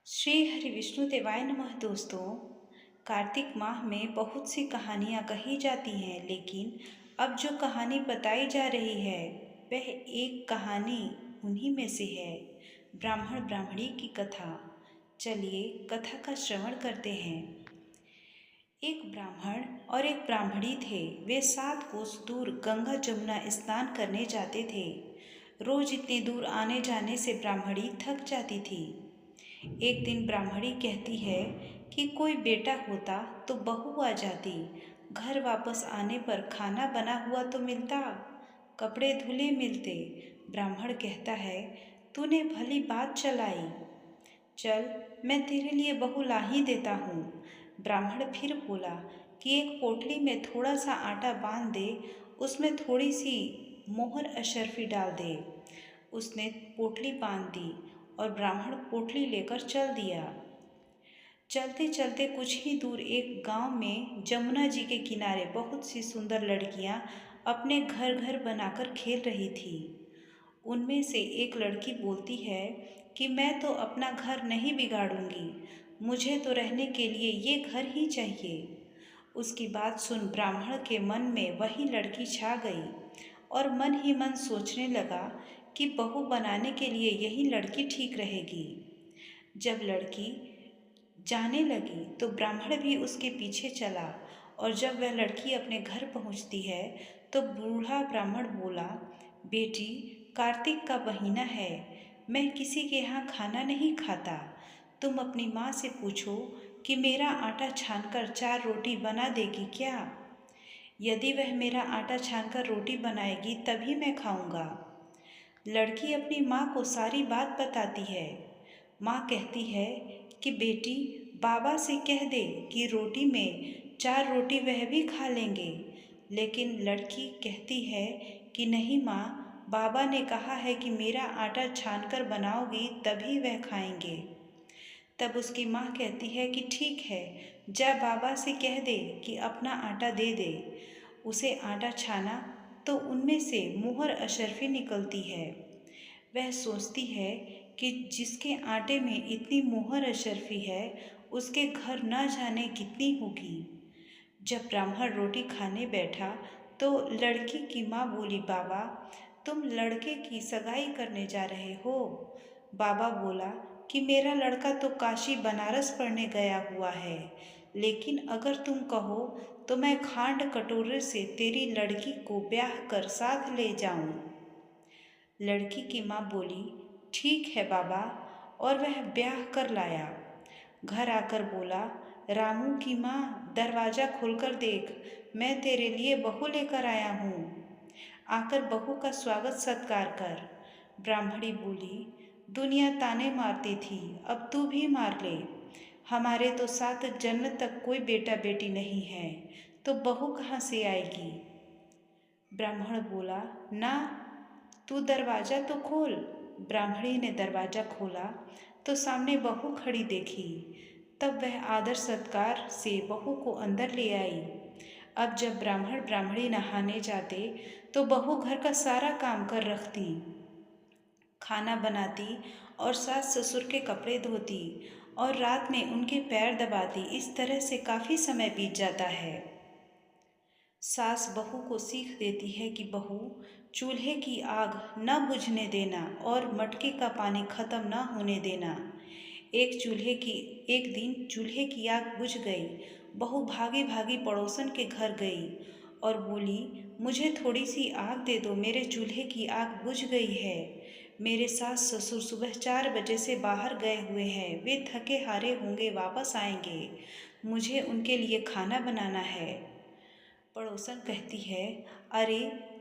श्री हरि विष्णु देवाय नमः। दोस्तों, कार्तिक माह में बहुत सी कहानियाँ कही जाती हैं, लेकिन अब जो कहानी बताई जा रही है वह एक कहानी उन्हीं में से है, ब्राह्मण ब्राह्मणी की कथा। चलिए कथा का श्रवण करते हैं। एक ब्राह्मण और एक ब्राह्मणी थे। वे 7 कोस दूर गंगा जमुना स्नान करने जाते थे। रोज इतने दूर आने जाने से ब्राह्मणी थक जाती थी। एक दिन ब्राह्मणी कहती है कि कोई बेटा होता तो बहू आ जाती। घर वापस आने पर खाना बना हुआ तो मिलता, कपड़े धुले मिलते। ब्राह्मण कहता है, तूने भली बात चलाई, चल मैं तेरे लिए बहू ला ही देता हूँ। ब्राह्मण फिर बोला कि एक पोटली में थोड़ा सा आटा बांध दे, उसमें थोड़ी सी मोहर अशर्फी डाल दे। उसने पोटली बांध दी और ब्राह्मण पोटली लेकर चल दिया। चलते चलते कुछ ही दूर एक गांव में जमुना जी के किनारे बहुत सी सुंदर लड़कियां अपने घर घर बनाकर खेल रही थी। उनमें से एक लड़की बोलती है कि मैं तो अपना घर नहीं बिगाड़ूंगी, मुझे तो रहने के लिए ये घर ही चाहिए। उसकी बात सुन ब्राह्मण के मन में वही लड़की छा गई और मन ही मन सोचने लगा कि बहू बनाने के लिए यही लड़की ठीक रहेगी। जब लड़की जाने लगी तो ब्राह्मण भी उसके पीछे चला, और जब वह लड़की अपने घर पहुंचती है तो बूढ़ा ब्राह्मण बोला, बेटी, कार्तिक का महीना है, मैं किसी के यहाँ खाना नहीं खाता। तुम अपनी माँ से पूछो कि मेरा आटा छानकर 4 रोटी बना देगी क्या। यदि वह मेरा आटा छानकर रोटी बनाएगी तभी मैं खाऊंगा। लड़की अपनी माँ को सारी बात बताती है। माँ कहती है कि बेटी, बाबा से कह दे कि रोटी में 4 रोटी वह भी खा लेंगे। लेकिन लड़की कहती है कि नहीं माँ, बाबा ने कहा है कि मेरा आटा छानकर बनाओगी तभी वह खाएंगे। तब उसकी माँ कहती है कि ठीक है, जा बाबा से कह दे कि अपना आटा दे दे। उसे आटा छाना तो उनमें से मुहर अशर्फी निकलती है। वह सोचती है कि जिसके आटे में इतनी मुहर अशर्फी है उसके घर न जाने कितनी होगी। जब ब्राह्मण रोटी खाने बैठा तो लड़की की माँ बोली, बाबा, तुम लड़के की सगाई करने जा रहे हो। बाबा बोला कि मेरा लड़का तो काशी बनारस पढ़ने गया हुआ है, लेकिन अगर तुम कहो तो मैं खांड कटोरे से तेरी लड़की को ब्याह कर साथ ले जाऊं। लड़की की माँ बोली, ठीक है बाबा, और वह ब्याह कर लाया। घर आकर बोला, रामू की माँ, दरवाज़ा खोलकर देख, मैं तेरे लिए बहू लेकर आया हूँ, आकर बहू का स्वागत सत्कार कर। ब्राह्मणी बोली, दुनिया ताने मारती थी, अब तू भी मार ले। हमारे तो 7 जन्म तक कोई बेटा बेटी नहीं है, तो बहू कहाँ से आएगी। ब्राह्मण बोला, ना, तू दरवाज़ा तो खोल। ब्राह्मणी ने दरवाज़ा खोला तो सामने बहू खड़ी देखी। तब वह आदर सत्कार से बहू को अंदर ले आई। अब जब ब्राह्मण ब्राह्मणी नहाने जाते तो बहू घर का सारा काम कर रखती, खाना बनाती और सास ससुर के कपड़े धोती और रात में उनके पैर दबाती। इस तरह से काफ़ी समय बीत जाता है। सास बहू को सीख देती है कि बहू, चूल्हे की आग न बुझने देना और मटके का पानी खत्म न होने देना। एक दिन चूल्हे की आग बुझ गई। बहू भागी भागी पड़ोसन के घर गई और बोली, मुझे थोड़ी सी आग दे दो, मेरे चूल्हे की आग बुझ गई है। मेरे सास ससुर सुबह 4 बजे से बाहर गए हुए हैं, वे थके हारे होंगे, वापस आएंगे, मुझे उनके लिए खाना बनाना है। पड़ोसन कहती है, अरे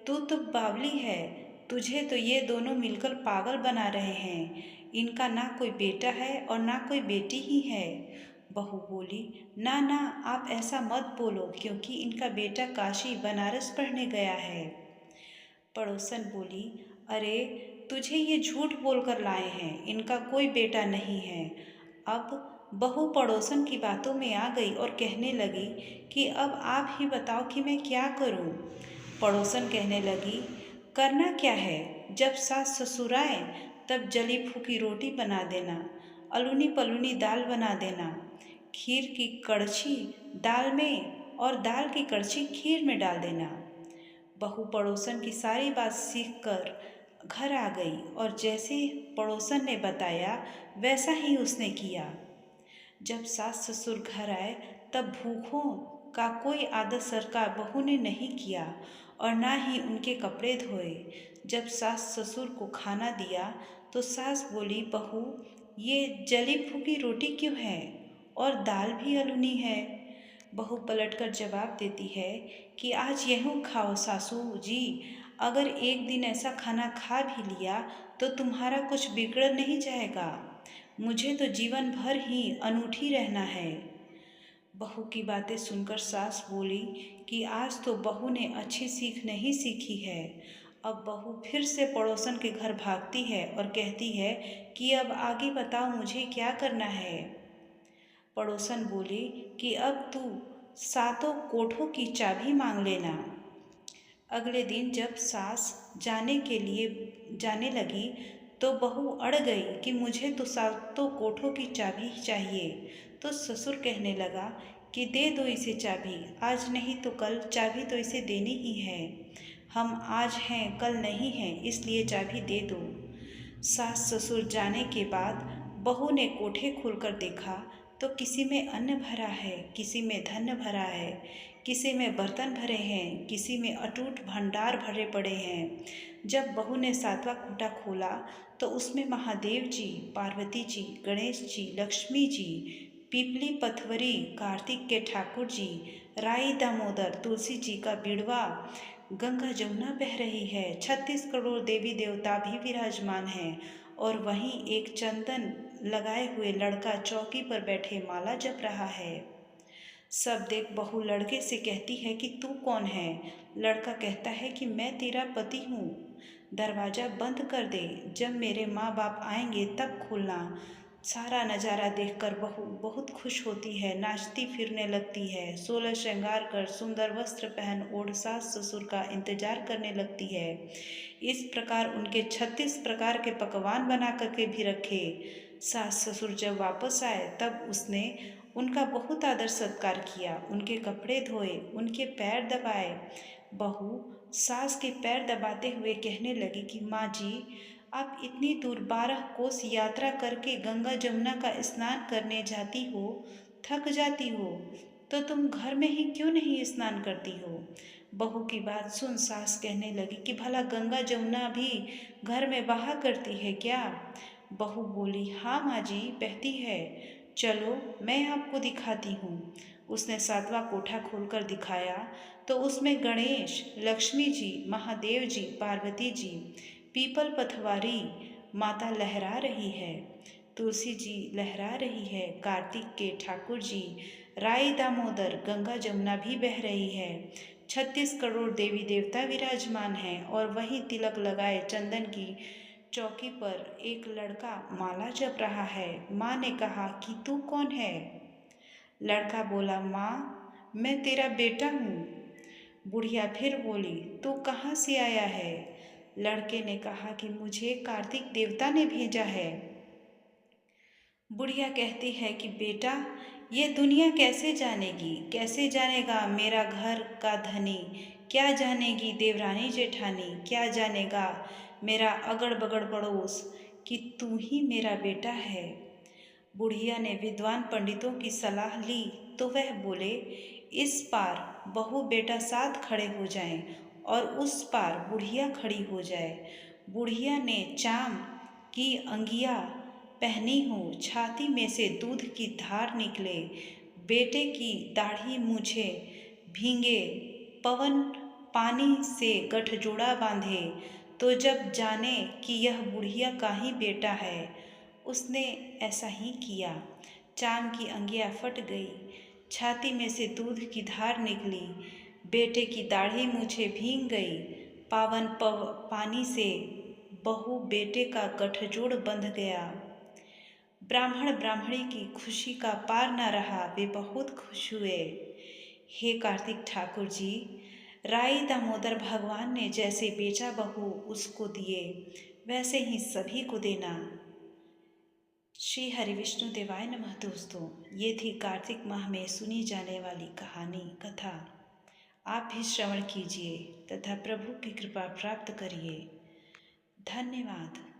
तू तो बावली है, तुझे तो ये दोनों मिलकर पागल बना रहे हैं। इनका ना कोई बेटा है और ना कोई बेटी ही है। बहू बोली, ना ना, आप ऐसा मत बोलो, क्योंकि इनका बेटा काशी बनारस पढ़ने गया है। पड़ोसन बोली, अरे तुझे ये झूठ बोलकर लाए हैं, इनका कोई बेटा नहीं है। अब बहू पड़ोसन की बातों में आ गई और कहने लगी कि अब आप ही बताओ कि मैं क्या करूं। पड़ोसन कहने लगी, करना क्या है, जब सास ससुर आए तब जली फूकी रोटी बना देना, अलूनी पलूनी दाल बना देना, खीर की कड़छी दाल में और दाल की कड़छी खीर में डाल देना। बहू पड़ोसन की सारी बात सीख कर घर आ गई और जैसे पड़ोसन ने बताया वैसा ही उसने किया। जब सास ससुर घर आए तब भूखों का कोई आदर सरकार बहू ने नहीं किया और ना ही उनके कपड़े धोए। जब सास ससुर को खाना दिया तो सास बोली, बहू ये जली फूकी रोटी क्यों है और दाल भी अलूनी है। बहू पलटकर जवाब देती है कि आज यूँ खाओ सासू जी, अगर एक दिन ऐसा खाना खा भी लिया तो तुम्हारा कुछ बिगड़ नहीं जाएगा। मुझे तो जीवन भर ही अनूठी रहना है। बहू की बातें सुनकर सास बोली कि आज तो बहू ने अच्छी सीख नहीं सीखी है। अब बहू फिर से पड़ोसन के घर भागती है और कहती है कि अब आगे बताओ मुझे क्या करना है। पड़ोसन बोली कि अब तू सातों कोठों की चाबी मांग लेना। अगले दिन जब सास जाने लगी तो बहू अड़ गई कि मुझे तो सातों कोठों की चाबी चाहिए। तो ससुर कहने लगा कि दे दो इसे चाबी, आज नहीं तो कल चाबी तो इसे देनी ही है। हम आज हैं कल नहीं हैं, इसलिए चाबी दे दो। सास ससुर जाने के बाद बहू ने कोठे खोलकर देखा तो किसी में अन्न भरा है, किसी में धन भरा है, किसी में बर्तन भरे हैं, किसी में अटूट भंडार भरे पड़े हैं। जब बहू ने सातवां खूंटा खोला तो उसमें महादेव जी, पार्वती जी, गणेश जी, लक्ष्मी जी, पीपली पथवरी, कार्तिक के ठाकुर जी, राई दामोदर, तुलसी जी का बिड़वा, गंगा जमुना बह रही है, 36 करोड़ देवी देवता भी विराजमान हैं और वहीं एक चंदन लगाए हुए लड़का चौकी पर बैठे माला जप रहा है। सब देख बहू लड़के से कहती है कि तू कौन है। लड़का कहता है कि मैं तेरा पति हूँ, दरवाज़ा बंद कर दे, जब मेरे माँ बाप आएंगे तब खोलना। सारा नज़ारा देखकर बहू बहुत खुश होती है, नाचती फिरने लगती है, 16 श्रृंगार कर सुंदर वस्त्र पहन ओढ़ सास ससुर का इंतजार करने लगती है। इस प्रकार उनके 36 प्रकार के पकवान बना करके भी रखे। सास ससुर जब वापस आए तब उसने उनका बहुत आदर सत्कार किया, उनके कपड़े धोए, उनके पैर दबाए। बहू सास के पैर दबाते हुए कहने लगी कि माँ जी, आप इतनी दूर 12 कोस यात्रा करके गंगा जमुना का स्नान करने जाती हो, थक जाती हो, तो तुम घर में ही क्यों नहीं स्नान करती हो। बहू की बात सुन सास कहने लगी कि भला गंगा जमुना भी घर में बहा करती है क्या। बहू बोली, हाँ माँ जी, बहती है, चलो मैं आपको दिखाती हूँ। उसने सातवां कोठा खोलकर दिखाया तो उसमें गणेश, लक्ष्मी जी, महादेव जी, पार्वती जी, पीपल पथवारी माता लहरा रही है, तुलसी जी लहरा रही है, कार्तिक के ठाकुर जी, राई दामोदर, गंगा जमुना भी बह रही है, 36 करोड़ देवी देवता विराजमान हैं और वहीं तिलक लगाए चंदन की चौकी पर एक लड़का माला जप रहा है। माँ ने कहा कि तू कौन है। लड़का बोला, माँ मैं तेरा बेटा हूँ। बुढ़िया फिर बोली, तू कहाँ से आया है। लड़के ने कहा कि मुझे कार्तिक देवता ने भेजा है। बुढ़िया कहती है कि बेटा ये दुनिया कैसे जानेगी, कैसे जानेगा मेरा घर का धनी, क्या जानेगी देवरानी जेठानी, क्या जानेगा मेरा अगड़ बगड़ पड़ोस कि तू ही मेरा बेटा है। बुढ़िया ने विद्वान पंडितों की सलाह ली तो वह बोले, इस पार बहू बेटा साथ खड़े हो जाएं और उस पार बुढ़िया खड़ी हो जाए। बुढ़िया ने चाम की अंगिया पहनी हो, छाती में से दूध की धार निकले, बेटे की दाढ़ी मूछे भींगे, पवन पानी से गठजोड़ा बांधे, तो जब जाने कि यह बुढ़िया का ही बेटा है। उसने ऐसा ही किया। चाम की अंगिया फट गई, छाती में से दूध की धार निकली, बेटे की दाढ़ी मूछें भीग गई, पानी से बहू बेटे का गठजोड़ बंध गया। ब्राह्मण ब्राह्मणी की खुशी का पार न रहा, वे बहुत खुश हुए। हे कार्तिक ठाकुर जी, राई दामोदर भगवान ने जैसे बेचा बहू उसको दिए, वैसे ही सभी को देना। श्री हरिविष्णु देवाय नमः। दोस्तों, ये थी कार्तिक माह में सुनी जाने वाली कहानी कथा। आप भी श्रवण कीजिए तथा प्रभु की कृपा प्राप्त करिए। धन्यवाद।